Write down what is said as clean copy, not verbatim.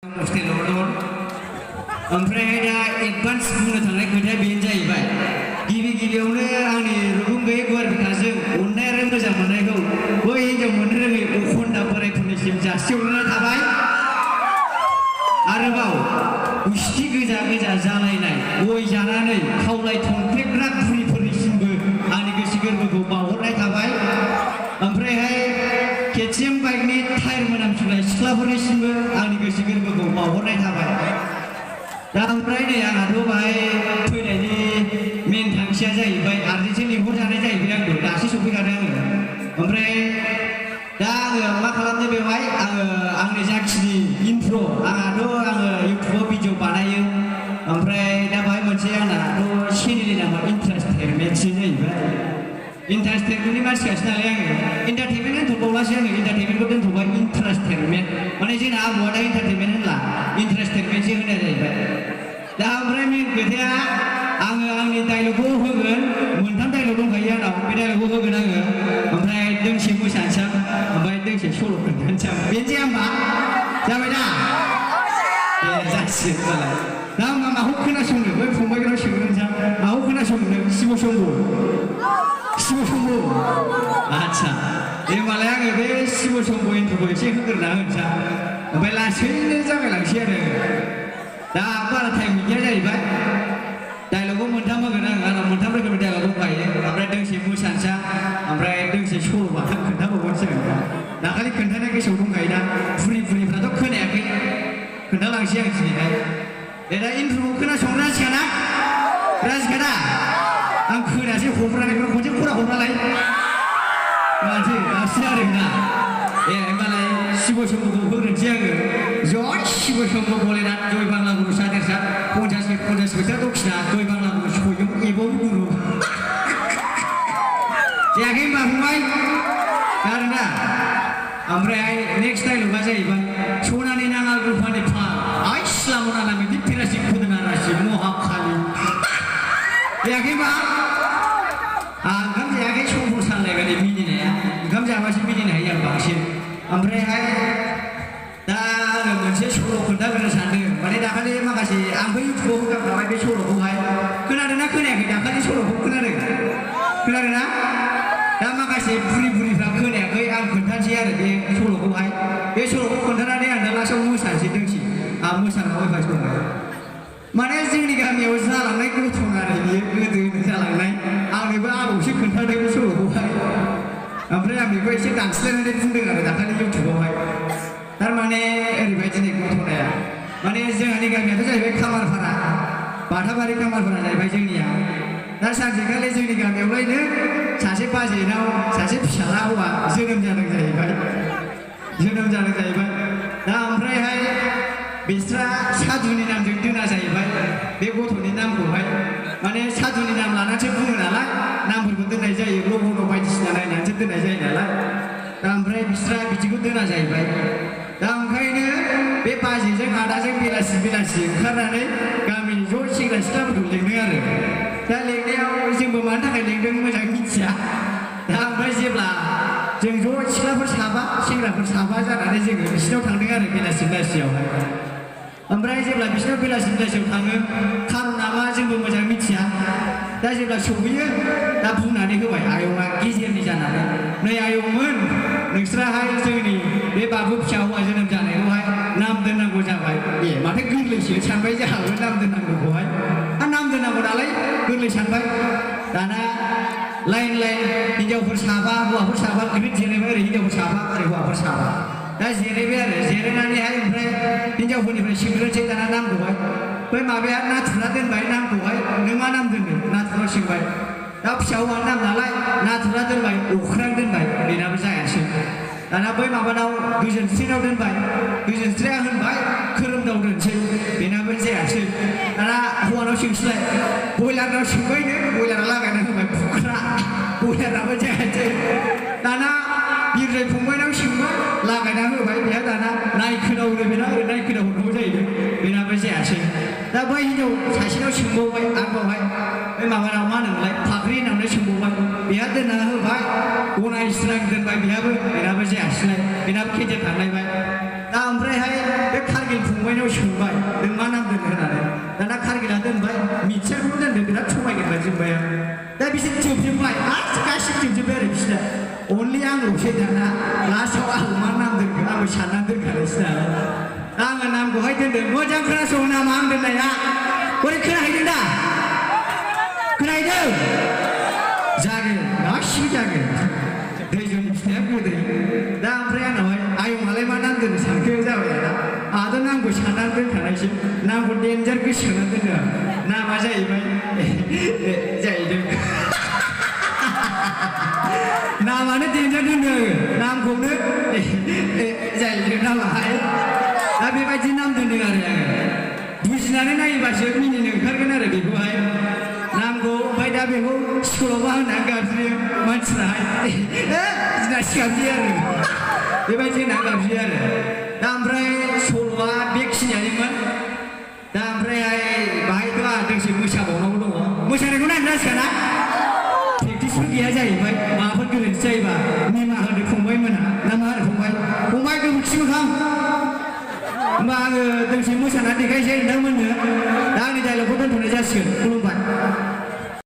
Mesti lorong. Omprai dah advance guna tangan kita benjai ibai. Gili-giliauna ani rubung gaya gua berkasih. Unai rem macam mana kau? Kau ini jam mana rem ukun dapat punya simca. Siapa thabai? Arbau. Usti geja jalai nai. Kau jana nai. Kau lai thongklek rak puri simbu. Ani kesikir beku bawah nai thabai. Omprai hai kecem baik ni thair menam sulai. Setelah puri simbu. Ani kesikir beku bawah nai thabai. दा ओमफ्राय नै आंहाथ' बाहाय फैनायनि मेन थांखिया जाहैबाय आर्टिस्टजों लिंहरजानाय जाहैबाय आंबो दासो सफैखादों आङो ओमफ्राय दा आङो मा खालामनो बेवहाय आङो आंनि जाखिनि इन्ट्र' आंहाथ' आङो इउटुबाव भिडिअ बानायो ओमफ्राय दा बाहाय मोनसे आंनाथ' चेनेलनि नामा इन्टारेस्टेडमेन्टसो जाहैबाय इन्टारेस्टेडमेन्टनि मानसिखासो नालाय आङो इन्टारटेनमेन्ट दोनथ'बावलासै आङो इन्टारटेनमेन्टखौ दोनथ'बाय इन्टारेस्टेडमेन्ट माने जोंना आबौआ दा इन्टारटेनमेन्ट होनला इन्टारेस्टेडमेन्टसो होनाय जाहैबाय दा ओमफ्राय मेन खोथाया आङो आंनि डायलगखौ होगोन मोनथाम डायलग दंखायो आंनाव बे डायलगखौ होगोन आङो ओमफ्राय दोंसे मोसानोसै ओमफ्राय दोंसे सल' खोन्थानोसै बेनोसै होमबा जाबाय दा दे जासिगोन होनबालाय दा होमबा माखौ खोनासंनो बै फंबायनाव सोंग्रोनोसै माखौ खोनासंनो शिब शम्भु आच्छा दे होमबालाय आङो बे शिब शम्भु इन्ट्र'खौ एसे होग्रोना होनोसै ओमफ्राय लासैनो जागायलांसै आरो दा बारा टाइम गैया जाहैबाय डायलगखौ मोनथाम होगोन आंनाव मोनथाम रोखोमनि डायलग दंखायो ओमफ्राय दोंसे मोसानोसै ओमफ्राय दोंसे सल' बाथा खोन्थाबावनोसै दाखालि खोन्थानाय गोसोआव दंखायो दा बुरिफ्राथ' खोनायाखै खोन्थालांसै आं दिनैहाय दे दा इन्ट्र'खौ खोनासंनो नांसिगोन ना राजिखा दा आं खोनायासै हरनायखौ खनसे खरा हरनालाय मानसि दासो जादों ना ए होमबालाय शिब शम्भुखौ होग्रोनोसै आङो जय शिब शम्भु भलेनाथ जय बांला गुरु सादेरसा 50 फैसा दक्षिणा जय बांला गुरु सयं एबं गुरु जायाखै होमबा फंबाय जादों दा ओमफ्राय नेक्स्ट डायलगा जाहैबाय सनानि नाङाल रुफानि फाल आइ सिलामना नामिदि फिरासि खुदना रासि महाखालि जायाखै होमबा ओंखाम जायाखै समफोर सानलायबाय मिनिनाया ओंखाम जाबासो मिनिनो हायो आं बांसिन ओमफ्रायहाय दा आङो मोनसे सल' खोन्थाग्रोनो सानदों माने दाखालि माखासे आंबो इउटुबाव होगारखाबाय बे सल'खौहाय खोनादों ना खोनायाखै दाखालि सल'खौ खोनादों ना दा माखासे बुरिफ्रा खोनायाखै आं खोन्थानोसै आरो बे सल'खौहाय बे सल'खौ खोन्थानानै आं दा लास्टआव मोसानोसै दोंसै आं मोसानांगौ एबार दंबाय माने जोंनि गामियाव जालांनाय गथ'न आरो बियो गोदो जालांनाय आंनोबो आबौसो खोन्थादों बे सल'खौहाय ओमफ्राय आं बेखौ एसे दानस्लायनानै बुंदों आरो दाखालि इउटुबावहाय थारमाने ओरैबायदि नै गथ'नाया माने जोंहानि गामियाथ' जाहैबाय खामारपारा बाथाबारि खामारपारा जाहैबाय जोंनिया दा सानसेखालि जोंनि गामियावलायनो सासे बाजैनाव सासे फिसाला हौवा जोनोम जादों जाहैबाय दा ओमफ्रायहाय बिस्रा सादुनि नामजों दोना जाहैबाय बे गथ'नि नामखौहाय माने सादुनि नाम लानानैसो बुङो नालाय नामफोरखौ दोननाय जायो लबन' बायदिसिना नायनानैसो दोननाय जायो नालाय दा ओमफ्राय बिस्रा बिदिखौ दोना जाहैबाय दा ओंखायनो बे बाजैजों आदाजों बेलासि ओंखारनानै गामिनि ज' सेंग्रा सिख्लाफोरखौ लिंदों आरो दा लिंनायाव जोंबो मानि थाखाय लिंदों मोजां मिथिया दा ओमफ्राय जेब्ला जों ज' सिख्लाफोर साबा सेंग्राफोर साबा जानानै जोङो बिसिनाव थांदों आरो बेलासियावहाय ओमफ्राय जेब्ला बिसिनाव बेलासियाव थाङो खार'ना मा जोंबो मोजां मिथिया दा जेब्ला सौहैयो दा बुंनानै होबाय आयंआ गेजेरनि जानानै नै आयंमोन नोंस्राहाय जोंनि बे बाबु फिसा हौवा जोनोम जानायखौहाय नाम दोननांगौ जाबाय ए माथो गोरलैसो सानबाय जोंहाबो नाम दोननांगौखौहाय नाम दोननांगौ नालाय गोरलै सानबाय दाना लाइन हिन्जावफोर साबा हौवाफोर साबा ओरै जिरायबाय ओरै हिन्जावफोर साबा ओरै हौवाफोर साबा दा जिरायबाय आरो जिरायनानैहाय ओमफ्राय हिन्जावफोरनिफ्राय सोंग्रोनोसै दाना नामखौहाय बै माबाया नाथुरना दोनबाय नामखौहाय नों मा नाम दोननो नाथुराव सोंबाय दा फिसा हौवानि नाम नालाय नाथुरा दोनबाय अख्रां दोनबाय बेनाबो जायासै दाना बै माबानाव गोजोनस्रिनाव दोनबाय गोजोनस्रिया होनबाय खोरोमदाव दोनसै बेनाबो जायासै दाना हौवानाव सोंसैलाय बयलारनाव सोंबायनो बयलारा लागायना होबाय बुख्रा बयलाराबो जायासै दाना बिरजाय फंबायनाव सोंबाय लागायना होबाय बेहा दाना नायखोदावनो बेना ओरै नायखोदाव हरनांगौ जाहैदों बेनाबो जायासै दा बै हिन्जाव सासेनाव सोंबावबाय आरोबावहाय बे माबानाव मा होनोमोनलाय फाख्रि होननानै सोंबावबाय बेहा दोनना होबाय गनायस्रां दोनबाय बेनाबो जायासैलाय बेनाबो केन्सेल थांलायबाय दा ओमफ्रायहाय बे कारगिल फंबाय फंबायनाव सोंबाय नों मा नाम दोनो होननानै दाना खारगिला दोनबाय मिथियाखौनो दोनदो बिराद थगायगोन बायदि मोनबाय आं दा बिसोर जोबजोब्बाय आरो गासिबो जोबजोब्बाय आरो बिसोरना अनलि आंल'सै दाना लास्टआव आं मा नाम दोनखो आंबो साननानै दोनखानायसै नालाय दा आङो नामखौहाय दोनदों मोजां खोनासङो नामा आं दोननाया बोरै खोनाहैदों दा खोनाहैदों जागोन गासिबो जागोन दैजोंनि फिथाइया गोदै दा ओमफ्राय आंनावहाय आयंआलाय मा नाम दोननो सानखो जाबाय दाना आंहाथ' नामखौ साननानै दोनखानायसै नामखौ डेन्जार गोसोखांनानै दोनो नामा जाहैबाय जाहैदों नामानो डेन्जार दोनो नामखौनो जाहैदों नामाहाय दा बेबायदि नाम दोनदों आरो आङो बुजिनानै नायोबासो मिनिनो ओंखारगोन आरो बेखौहाय नामखौ ओमफ्राय दा बेखौ स्कुलावबा होननानै गाबज्रियो मानसिफ्राहाय दिनासि गाबज्रियो आरो बेबायदि होननानै गाबज्रियो आरो दा ओमफ्राय सल'आ बेखिनियानोमोन दा ओमफ्रायहाय बाहायथ' आंहा दोंसे मोसाबावनांगौ दङ मोसानायखौ नायनो नांसिगोन ना प्रेक्टिसफोर गैया जाहैबाय माबाफोर गोरोन्थि जायोबा निमाहा होदो फंबायमोनहा ना मा होनो फंबाय गोबोरखि मोखां होमबा आङो दोंसे मोसानानै देखायसै नोंथांमोननो दा आंनि डायलगखौ दोनथ'नाय जासिगोन खुलुमबाय